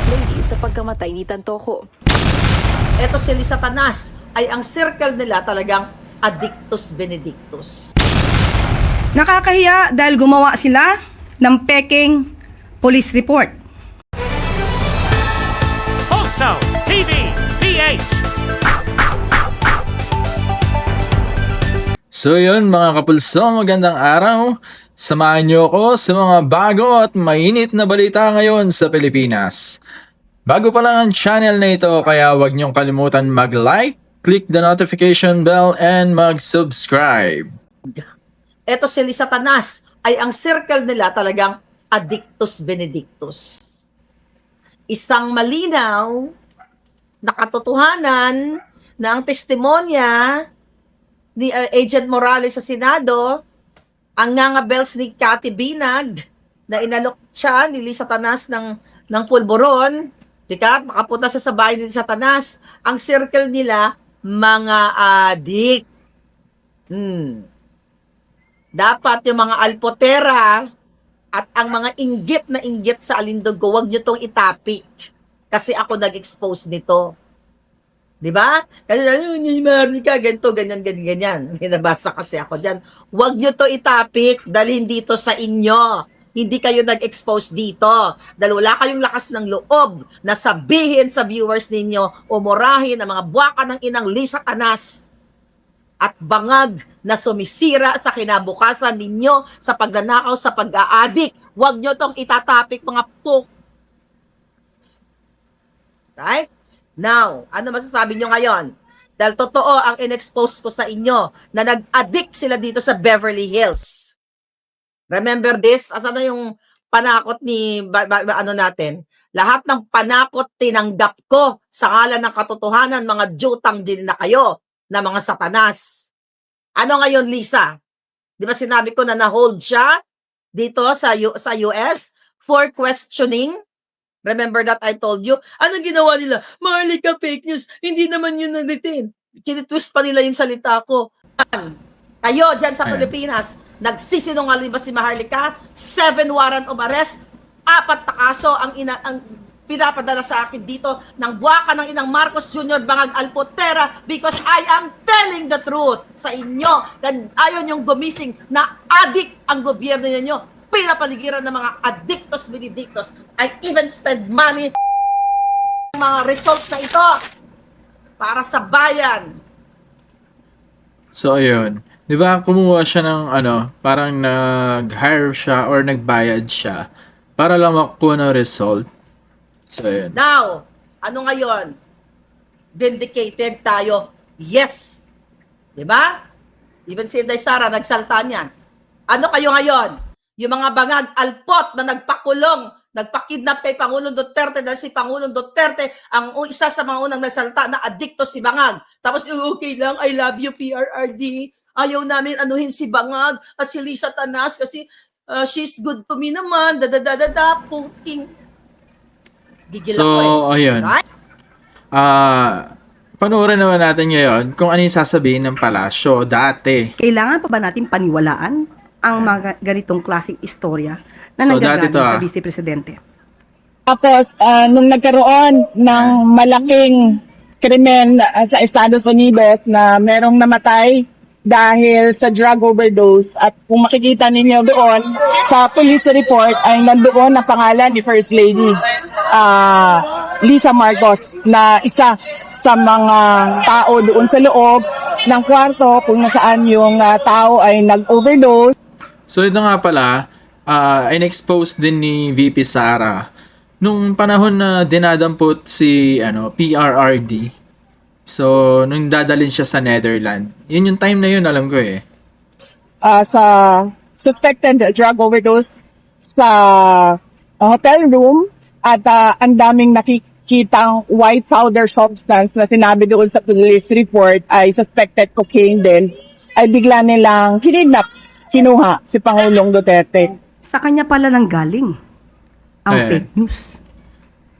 Lady sa pagkamatay ni Tantoco. Eto si Liza ay ang circle nila talagang addictus benedictus. Nakakahiya dahil gumawa sila ng peking police report. Also, TV, PH. So yun mga kapulso, magandang araw. Samahan niyo ako sa mga bago at mainit na balita ngayon sa Pilipinas. Bago pa lang ang channel na ito, kaya huwag niyong kalimutan mag-like, click the notification bell, and mag-subscribe. Eto si Liza ay ang circle nila talagang addictus benedictus. Isang malinaw na katotohanan na ang testimonya ni Agent Morales sa Senado, ang ngangabels ni Cathy Binag na inalok siya ni Liza ng pulburon, makapunta siya sa bahay ni Liza. Ang circle nila, mga adik. Dapat yung mga alpotera at ang mga inggit sa Alindogo, huwag nyo tong itapik. Kasi ako nag-expose nito. Di ba? Kasi Marnica, ganito, ganyan. Hinabasa kasi ako dyan. Huwag nyo to itapik, dalhin dito sa inyo. Hindi kayo nag-expose dito. Dahil wala kayong lakas ng loob na sabihin sa viewers ninyo, umurahin ang mga buwaka ng inang Liza at bangag na sumisira sa kinabukasan ninyo sa pagnanakaw, sa pag-aadik. Huwag nyo tong itatapik, mga puk. Right? Now, ano masasabi nyo ngayon? Dahil totoo ang in-expose ko sa inyo na nag-addict sila dito sa Beverly Hills. Remember this? Asan na yung panakot ni natin? Lahat ng panakot tinanggap ko sa ngalan ng katotohanan, mga jutang din na kayo na mga satanas. Ano ngayon, Liza? Di ba sinabi ko na na-hold siya dito sa US for questioning? Remember that I told you? Anong ginawa nila? Maharlika, fake news. Hindi naman yun na-detain. Kinitwist pa nila yung salita ko. Kayo dyan sa Pilipinas, nagsisinungaling ba si Maharlika? 7 warrant of arrest, 4 na kaso ang pinapadala sa akin dito ng buwaka ng inang Marcos Jr. Bangag Alpotera because I am telling the truth sa inyo. Ayaw niyong gumising na adik ang gobyerno ninyo. Pinapaligiran ng mga addictus benedictus. I even spend money mga result na ito para sa bayan. So ayun, di ba kumuha siya ng parang nag-hire siya or nagbayad siya para lang makuha ng result. So ayun. Now, ano ngayon? Vindicated tayo. Yes. Di ba? Even si Inday Sara nagsalta niyan. Ano kayo ngayon? Yung mga bangag alpot na nagpakulong, nagpakidnap kay Pangulong Duterte dahil si Pangulong Duterte ang isa sa mga unang nagsalta na addicto si Bangag. Tapos okay lang, I love you PRRD. Ayaw namin anuhin si Bangag at si Liza kasi she's good to me naman. Puking. Gigil ako ayun. Right? Panoorin naman natin ngayon kung ano yung sasabihin ng palasyo dati. Kailangan pa ba natin paniwalaan ang mga ganitong klaseng istorya na nanggagaling sa Vice Presidente? Tapos, nung nagkaroon ng malaking krimen sa Estados Unidos na merong namatay dahil sa drug overdose at kung makikita ninyo doon sa police report ay nandoon ang pangalan ni First Lady Liza Marcos na isa sa mga tao doon sa loob ng kwarto kung nasaan yung tao ay nag-overdose. So ito nga pala, in-expose din ni VP Sara nung panahon na dinadampot si PRRD. So nung dadalhin siya sa Netherlands. Yun yung time na yun, alam ko eh. Sa suspected drug overdose sa hotel room at ang daming nakikitang white powder substance na sinabi doon sa police report ay suspected cocaine din, ay bigla nilang kinuha si Pangulong Duterte. Sa kanya pala lang galing ang fake news.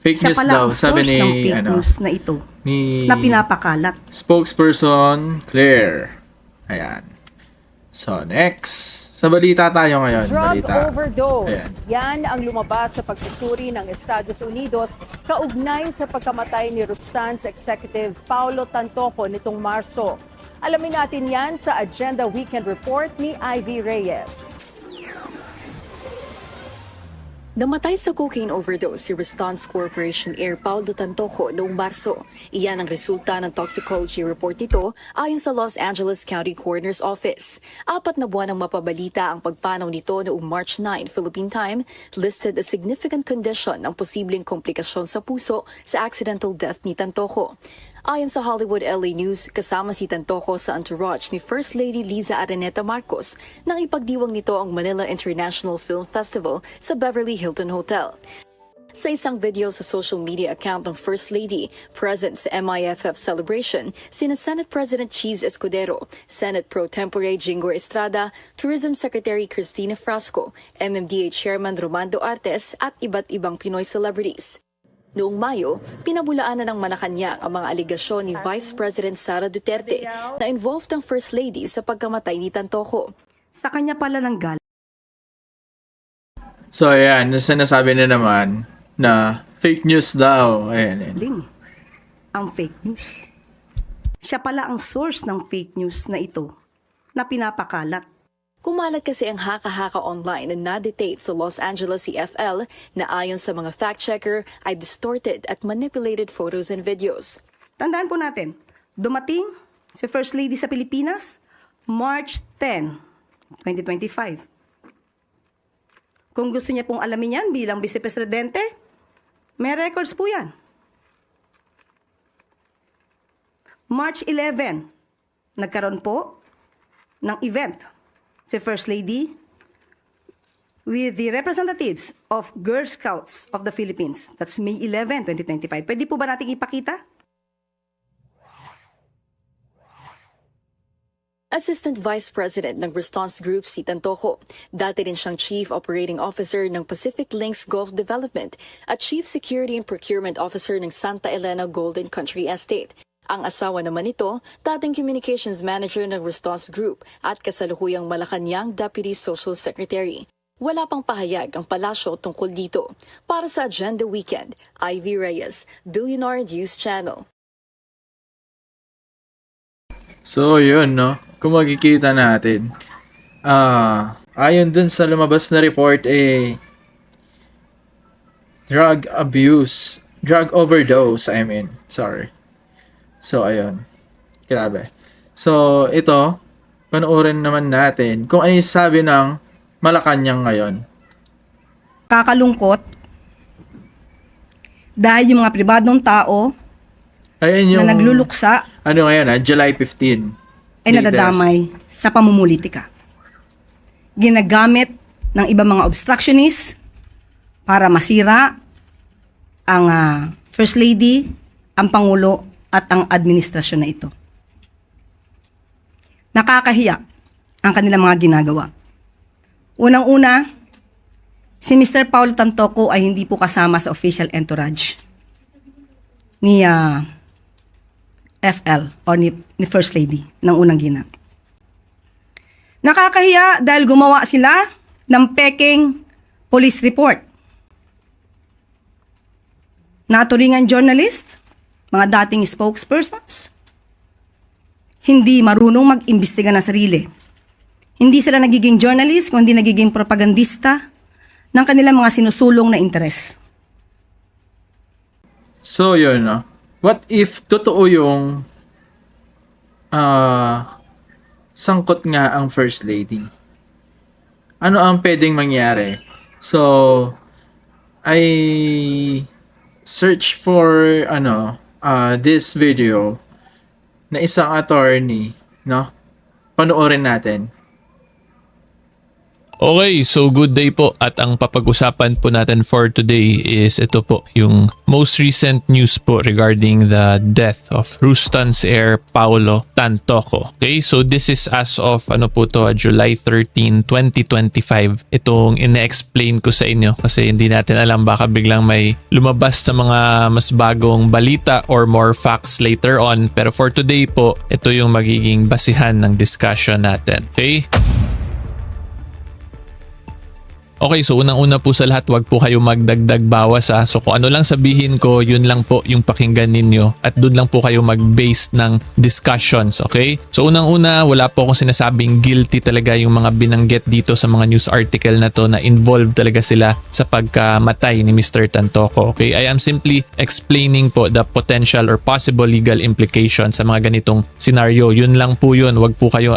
Fake Siya news pala daw, ang sabi source ni ng fake news na ito na pinapakalat. Spokesperson Claire. Ayan. So next. So Sa balita tayo ngayon. Drug Balita. overdose. Ayan. Yan ang lumabas sa pagsusuri ng Estados Unidos kaugnay sa pagkamatay ni Rustan's Executive Paulo Tantoco nitong Marso. Alamin natin yan sa Agenda Weekend Report ni Ivy Reyes. Namatay sa cocaine overdose si Response Corporation Air Paulo Tantoco noong Marso. Iyan ang resulta ng toxicology report nito ayon sa Los Angeles County Coroner's Office. 4 na buwan ang mapabalita ang pagpanaw nito noong March 9 Philippine time, listed a significant condition ang posibleng komplikasyon sa puso sa accidental death ni Tantoco. Ayon sa Hollywood LA News, kasama si Tantoco sa entourage ni First Lady Liza Marcos nang ipagdiwang nito ang Manila International Film Festival sa Beverly Hilton Hotel. Sa isang video sa social media account ng First Lady, present sa MIFF celebration, sina Senate President Cheese Escudero, Senate Pro Tempore Jingo Estrada, Tourism Secretary Cristina Frasco, MMDA Chairman Romando Artes at iba't ibang Pinoy celebrities. Noong Mayo, pinabulaan na ng Malacanang ang mga aligasyon ni Vice President Sara Duterte na involved ang First Lady sa pagkamatay ni Tantoco. Sa kanya pala ng galing. So ayan, sinasabi na naman na fake news daw. Ayan. Ang fake news. Siya pala ang source ng fake news na ito na pinapakalat. Kumalat kasi ang haka-haka online na na-dictate sa Los Angeles CFL na ayon sa mga fact-checker ay distorted at manipulated photos and videos. Tandaan po natin, dumating si First Lady sa Pilipinas March 10, 2025. Kung gusto niya pong alamin yan bilang Vice Presidente, may records po yan. March 11, nagkaroon po ng event si First Lady with the representatives of Girl Scouts of the Philippines. That's May 11, 2025. Pwede po ba nating ipakita? Assistant Vice President ng Response Group si Tantoco. Dati rin siyang Chief Operating Officer ng Pacific Links Gulf Development at Chief Security and Procurement Officer ng Santa Elena Golden Country Estate. Ang asawa naman nito, dating Communications Manager ng Response Group at kasalukuyang Malacanang Deputy Social Secretary. Wala pang pahayag ang palasyo tungkol dito. Para sa Agenda Weekend, Ivy Reyes, Billionaire News Channel. So yun, no? Kung makikita natin, ayon dun sa lumabas na report, drug overdose, sorry. So, ayun. Grabe. So, ito, panoorin naman natin kung ano yung sabi ng Malacanang ngayon. Kakalungkot dahil yung mga pribadong tao Ayun yung, na nagluluksa ano ngayon, July 15. ay nadadamay sa pamumulitika. Ginagamit ng ibang mga obstructionists para masira ang First Lady, ang Pangulo, at ang administrasyon na ito. Nakakahiya ang kanilang mga ginagawa. Unang-una, si Mr. Paulo Tantoco ay hindi po kasama sa official entourage ni FL o ni First Lady ng unang ginang. Nakakahiya dahil gumawa sila ng peking police report. Naturingan journalist, mga dating spokespersons, hindi marunong mag-imbestiga ng sarili. Hindi sila nagiging journalist, kundi nagiging propagandista ng kanilang mga sinusulong na interes. So, yun, no? What if totoo yung sangkot nga ang First Lady? Ano ang pwedeng mangyari? So, I search for, this video na isang attorney, no? Panoorin natin. Okay, so good day po at ang papag-usapan po natin for today is ito po, yung most recent news po regarding the death of Rustan's heir Paulo Tantoco. Okay, so this is as of July 13, 2025. Itong ina-explain ko sa inyo kasi hindi natin alam, baka biglang may lumabas na mga mas bagong balita or more facts later on. Pero for today po, ito yung magiging basihan ng discussion natin. Okay? Okay, so unang-una po sa lahat, wag po kayo magdagdag bawas ha. So kung ano lang sabihin ko, yun lang po yung pakinggan ninyo at doon lang po kayo mag-base ng discussions, okay? So unang-una, wala po akong sinasabing guilty talaga yung mga binanggit dito sa mga news article na to na involved talaga sila sa pagkamatay ni Mr. Tantoco, okay? I am simply explaining po the potential or possible legal implications sa mga ganitong scenario. Yun lang po yun. Wag po kayo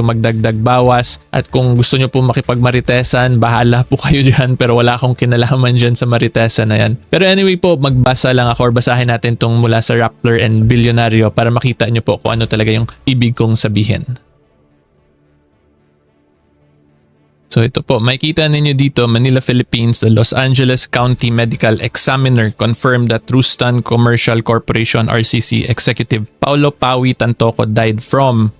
magdagdag bawas at kung gusto nyo po makipagmaritesan, bahala po kayo dyan pero wala akong kinalaman dyan sa Maritesa na yan. Pero anyway po, magbasa lang ako or basahin natin tong mula sa Rappler and Bilyonaryo para makita nyo po kung ano talaga yung ibig kong sabihin. So ito po, makikita ninyo dito, Manila, Philippines, the Los Angeles County Medical Examiner confirmed that Rustan Commercial Corporation RCC Executive Paulo Pawi Tantoco died from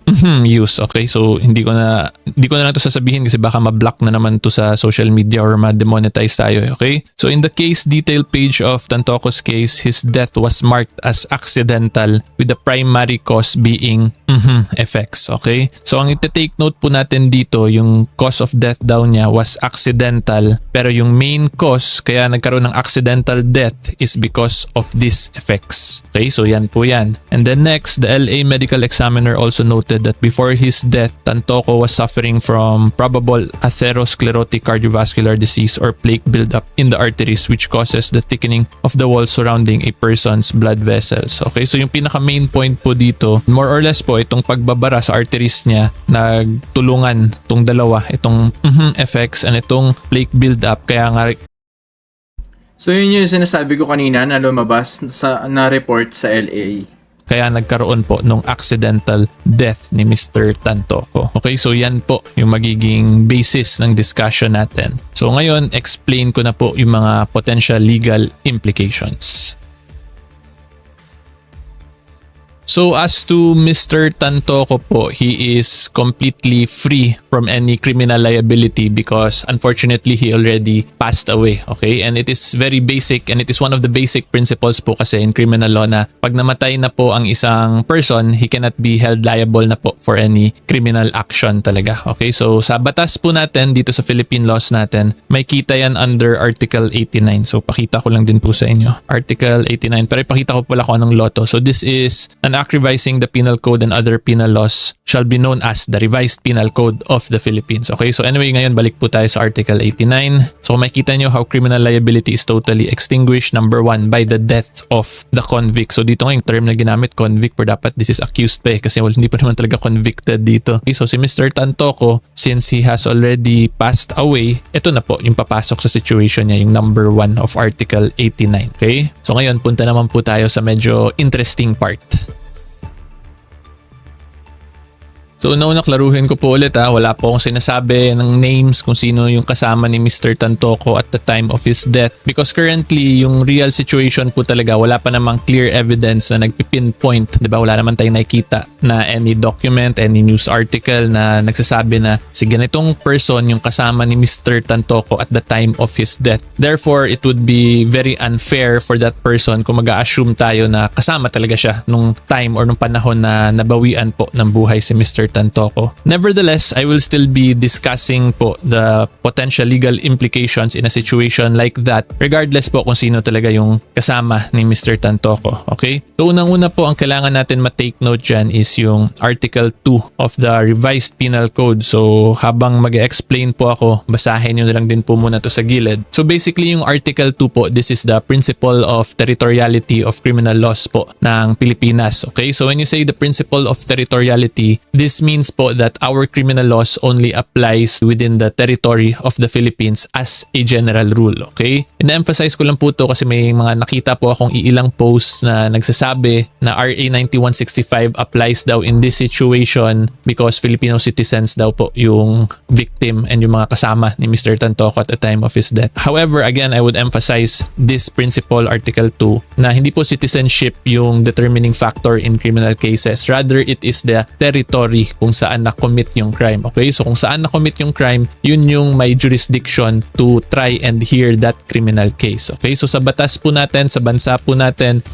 use. Okay, so hindi ko na lang to sasabihin kasi baka ma-block na naman to sa social media or ma-demonetize tayo. Okay, so in the case detail page of Tantoco's case, his death was marked as accidental with the primary cause being effects. Okay, so ang iti-take note po natin dito, yung cause of death daw niya was accidental pero yung main cause kaya nagkaroon ng accidental death is because of these effects. Okay, so yan po yan. And then next, the LA Medical Examiner also noted that before his death, Tantoco was suffering from probable atherosclerotic cardiovascular disease or plaque buildup in the arteries which causes the thickening of the walls surrounding a person's blood vessels. Okay, so yung pinaka main point po dito, more or less po itong pagbabara sa arteries niya, nagtulungan itong dalawa, itong effects and itong plaque buildup. Kaya nga So yun yung sinasabi ko kanina na lumabas na report sa LA. kaya nagkaroon po nung accidental death ni Mr. Tantoco. Okay, so yan po yung magiging basis ng discussion natin. So ngayon, explain ko na po yung mga potential legal implications. So as to Mr. Tantoco po, he is completely free from any criminal liability because unfortunately he already passed away, okay? And it is very basic and it is one of the basic principles po kasi in criminal law na pag namatay na po ang isang person, he cannot be held liable na po for any criminal action talaga, okay? So sa batas po natin dito sa Philippine laws natin, may kita yan under Article 89. So pakita ko lang din po sa inyo. Article 89, pero ipakita ko pala kung anong law to. So this is an act revising the penal code and other penal laws shall be known as the revised penal code of the Philippines. Okay, so anyway, ngayon balik po tayo sa Article 89. So kung makikita nyo how criminal liability is totally extinguished, number 1, by the death of the convict. So dito nga yung term na ginamit, convict, pero dapat this is accused pa kasi hindi pa naman talaga convicted dito. Okay, so si Mr. Tantoco, since he has already passed away, ito na po yung papasok sa situation niya, yung number 1 of Article 89. Okay, so ngayon punta naman po tayo sa medyo interesting part. So una klaruhin ko po ulit wala po akong sinasabi ng names kung sino yung kasama ni Mr. Tantoco at the time of his death because currently yung real situation po talaga wala pa namang clear evidence na nagpipinpoint, di ba? Wala naman tayong nakikita na any document, any news article na nagsasabi na si ganitong person yung kasama ni Mr. Tantoco at the time of his death. Therefore, it would be very unfair for that person kung mag-a-assume tayo na kasama talaga siya nung time or nung panahon na nabawian po ng buhay si Mr. Tantoco. Nevertheless, I will still be discussing po the potential legal implications in a situation like that regardless po kung sino talaga yung kasama ni Mr. Tantoco. Okay? So unang-una po ang kailangan natin ma-take note dyan is yung Article 2 of the Revised Penal Code. So habang mag-explain po ako, basahin nyo na lang din po muna to sa gilid. So basically yung Article 2 po, this is the principle of territoriality of criminal laws po ng Pilipinas. Okay? So when you say the principle of territoriality, this means po that our criminal laws only applies within the territory of the Philippines as a general rule, okay? Ina-emphasize ko lang po to kasi may mga nakita po akong iilang posts na nagsasabi na RA 9165 applies daw in this situation because Filipino citizens daw po yung victim and yung mga kasama ni Mr. Tantoco at the time of his death. However, again, I would emphasize this principle, Article 2, na hindi po citizenship yung determining factor in criminal cases. Rather, it is the territory kung saan na-commit yung crime. Okay? So kung saan na-commit yung crime, yun yung may jurisdiction to try and hear that criminal case. Okay? So sa batas po natin, sa bansa po natin,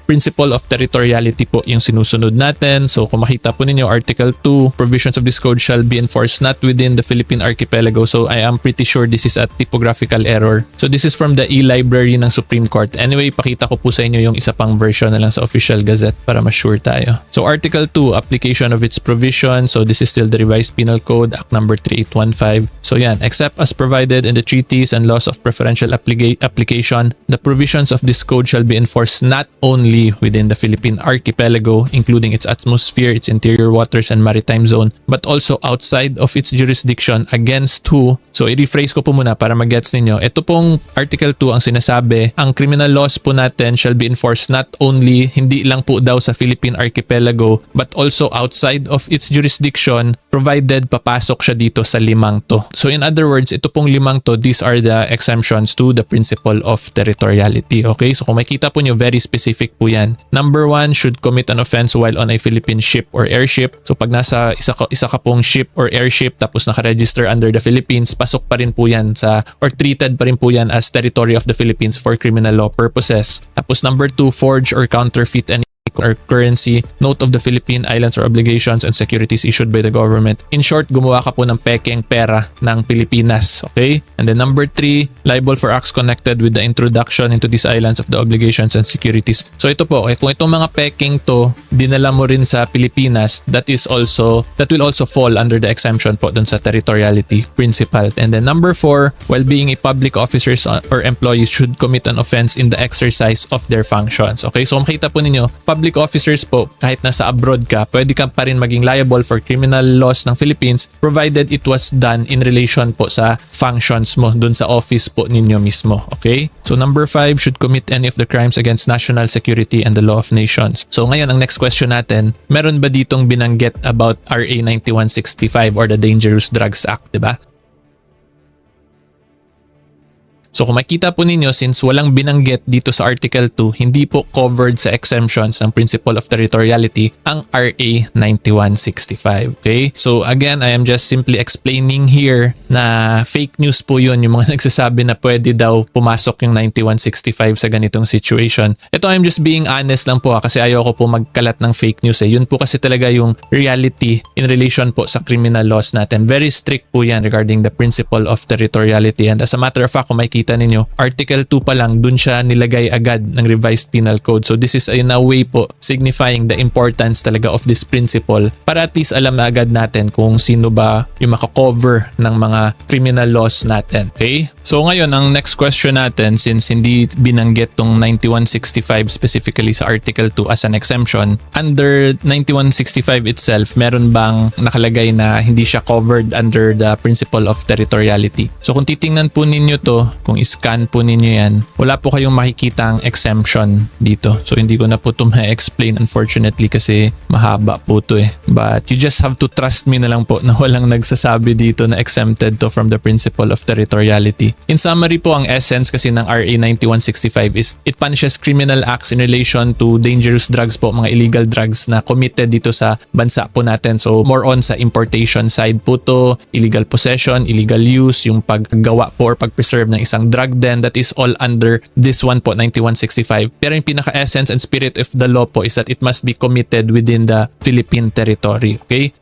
principle of territoriality po yung sinusunod natin. So kung makita po ninyo, Article 2, provisions of this code shall be enforced not within the Philippine archipelago. So I am pretty sure this is a typographical error. So this is from the e-library ng Supreme Court. Anyway, pakita ko po sa inyo yung isa pang version na lang sa Official Gazette para ma-sure tayo. So Article 2, application of its provision. So this is still the Revised Penal Code, Act number 3815. So yan, except as provided in the treaties and laws of preferential application, the provisions of this code shall be enforced not only within the Philippine archipelago, including its atmosphere, its interior waters and maritime zone, but also outside of its jurisdiction against who. So i-rephrase ko po muna para mag-gets ninyo. Ito pong Article 2 ang sinasabi, ang criminal laws po natin shall be enforced not only, hindi lang po daw sa Philippine archipelago, but also outside of its jurisdiction, provided papasok siya dito sa limang to. So in other words, ito pong limang to, these are the exemptions to the principle of territoriality. Okay? So kung makita po nyo, very specific po yan. Number 1, should commit an offense while on a Philippine ship or airship. So pag nasa isa ka pong ship or airship tapos nakaregister under the Philippines, pasok pa rin po yan sa, or treated pa rin po yan as territory of the Philippines for criminal law purposes. Tapos number 2, forge or counterfeit any or currency, note of the Philippine Islands or obligations and securities issued by the government. In short, gumawa ka po ng pekeng pera ng Pilipinas. Okay? And then number 3, liable for acts connected with the introduction into these islands of the obligations and securities. So ito po, kung itong mga pekeng to, dinala mo rin sa Pilipinas, that will also fall under the exemption po dun sa territoriality principle. And then number 4, while being a public officers or employees should commit an offense in the exercise of their functions. Okay? So makita po ninyo, public officers po, kahit nasa abroad ka, pwede ka pa rin maging liable for criminal laws ng Philippines provided it was done in relation po sa functions mo dun sa office po ninyo mismo. Okay? So number 5, should commit any of the crimes against national security and the law of nations. So ngayon, ang next question natin, meron ba ditong binanggit about RA 9165 or the Dangerous Drugs Act, diba? So kung makita po ninyo, since walang binanggit dito sa Article 2, hindi po covered sa exemptions ng Principle of Territoriality ang RA 9165. Okay? So again, I am just simply explaining here na fake news po yun, yung mga nagsasabi na pwede daw pumasok yung 9165 sa ganitong situation. Ito, I'm just being honest lang po kasi ayoko po magkalat ng fake news eh. Yun po kasi talaga yung reality in relation po sa criminal laws natin. Very strict po yan regarding the Principle of Territoriality. And as a matter of fact, kung makikita ninyo, Article 2 pa lang, dun siya nilagay agad ng Revised Penal Code. So this is in a way po signifying the importance talaga of this principle para at least alam na agad natin kung sino ba yung makakover ng mga criminal laws natin. Okay? So ngayon, ang next question natin, since hindi binanggit tong 9165 specifically sa Article 2 as an exemption, under 9165 itself, meron bang nakalagay na hindi siya covered under the Principle of Territoriality? So kung titingnan po ninyo to, kung i-scan po ninyo yan, wala po kayong makikitang exemption dito. So hindi ko na po ito ma-explain unfortunately kasi mahaba po to eh. But you just have to trust me na lang po na walang nagsasabi dito na exempted to from the Principle of Territoriality. In summary po, ang essence kasi ng RA 9165 is it punishes criminal acts in relation to dangerous drugs po, mga illegal drugs na committed dito sa bansa po natin. So more on sa importation side po to, illegal possession, illegal use, yung paggawa po or pag-preserve ng isang drug den, that is all under this one po, 9165. Pero yung pinaka-essence and spirit of the law po is that it must be committed within the Philippine territory. Okay?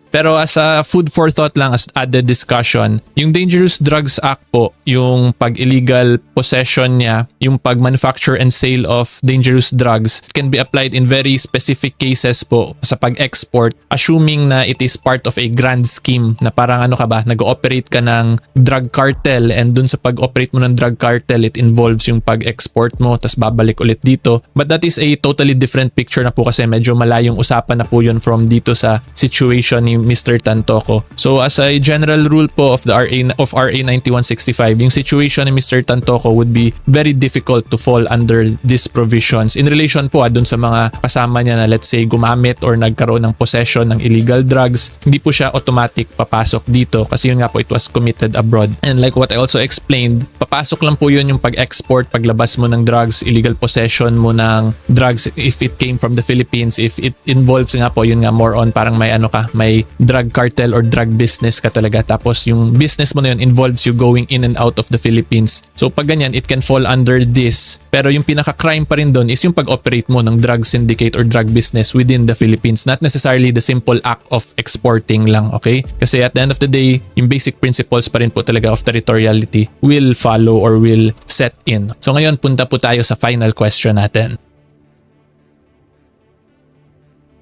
Pero as a food for thought lang, as added discussion, yung Dangerous Drugs Act po, yung pag-illegal possession niya, yung pag-manufacture and sale of dangerous drugs can be applied in very specific cases po sa pag-export, assuming na it is part of a grand scheme na parang ano ka ba, nag-ooperate ka ng drug cartel and dun sa pag-operate mo ng drug cartel, it involves yung pag-export mo tas babalik ulit dito. But that is a totally different picture na po kasi medyo malayong usapan na po yun from dito sa situation ni Mr. Tantoco. So as a general rule po of the RA 9165, yung situation ni Mr. Tantoco would be very difficult to fall under these provisions in relation po dun sa mga kasama niya na let's say gumamit or nagkaroon ng possession ng illegal drugs. Hindi po siya automatic papasok dito kasi yun nga po, it was committed abroad. And like what I also explained, papasok lang po yun yung pag-export, paglabas mo ng drugs, illegal possession mo ng drugs if it came from the Philippines, if it involves nga po yun nga more on parang may ano ka, may drug cartel or drug business ka talaga, tapos yung business mo na yun involves you going in and out of the Philippines. So pag ganyan, it can fall under this. Pero yung pinaka-crime pa rin doon is yung pag-operate mo ng drug syndicate or drug business within the Philippines. Not necessarily the simple act of exporting lang, okay? Kasi at the end of the day, yung basic principles pa rin po talaga of territoriality will follow or will set in. So ngayon, punta po tayo sa final question natin.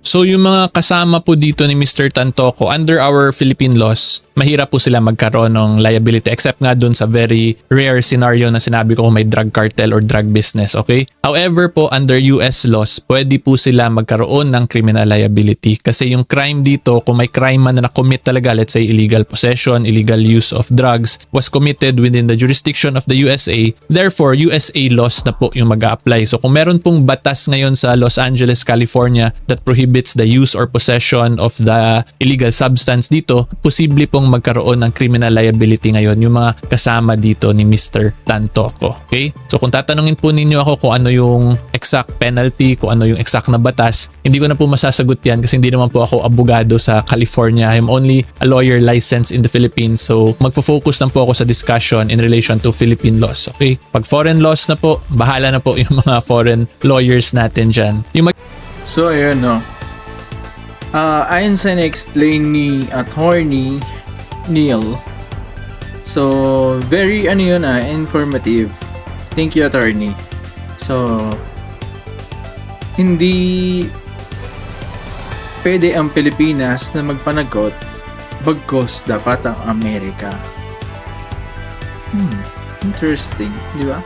So yung mga kasama po dito ni Mr. Tantoco, under our Philippine laws, mahirap po sila magkaroon ng liability except nga dun sa very rare scenario na sinabi ko kung may drug cartel or drug business, okay? However po, under US laws, pwede po sila magkaroon ng criminal liability kasi yung crime dito, kung may crime man na na-commit talaga, let's say illegal possession, illegal use of drugs, was committed within the jurisdiction of the USA, therefore USA laws na po yung mag-a-apply. So kung meron pong batas ngayon sa Los Angeles, California that prohibits the use or possession of the illegal substance dito, posible pong magkaroon ng criminal liability ngayon yung mga kasama dito ni Mr. Tantoco. Okay? So kung tatanungin po ninyo ako kung ano yung exact penalty, kung ano yung exact na batas, hindi ko na po masasagot yan kasi hindi naman po ako abogado sa California. I'm only a lawyer licensed in the Philippines. So magfo-focus lang po ako sa discussion in relation to Philippine laws. Okay? Pag foreign laws na po, bahala na po yung mga foreign lawyers natin dyan. So ayun no. Ayon sa na-explain ni Attorney Neil. So very informative. Thank you, Attorney. So hindi pwede ang Pilipinas na magpanagot, bagkus dapat ang Amerika. Interesting, di ba?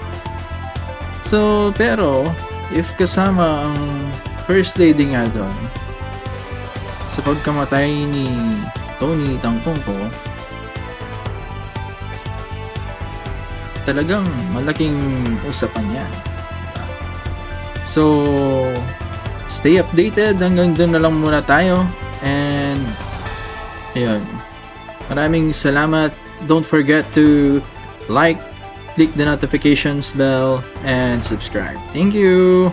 So pero if kasama ang First Lady nga doon sa pagkamatay ni Tony Tangkongko, talagang malaking usapan yan. So stay updated, hanggang doon na lang muna tayo, and ayun, maraming salamat. Don't forget to like, click the notifications bell, and subscribe. Thank you.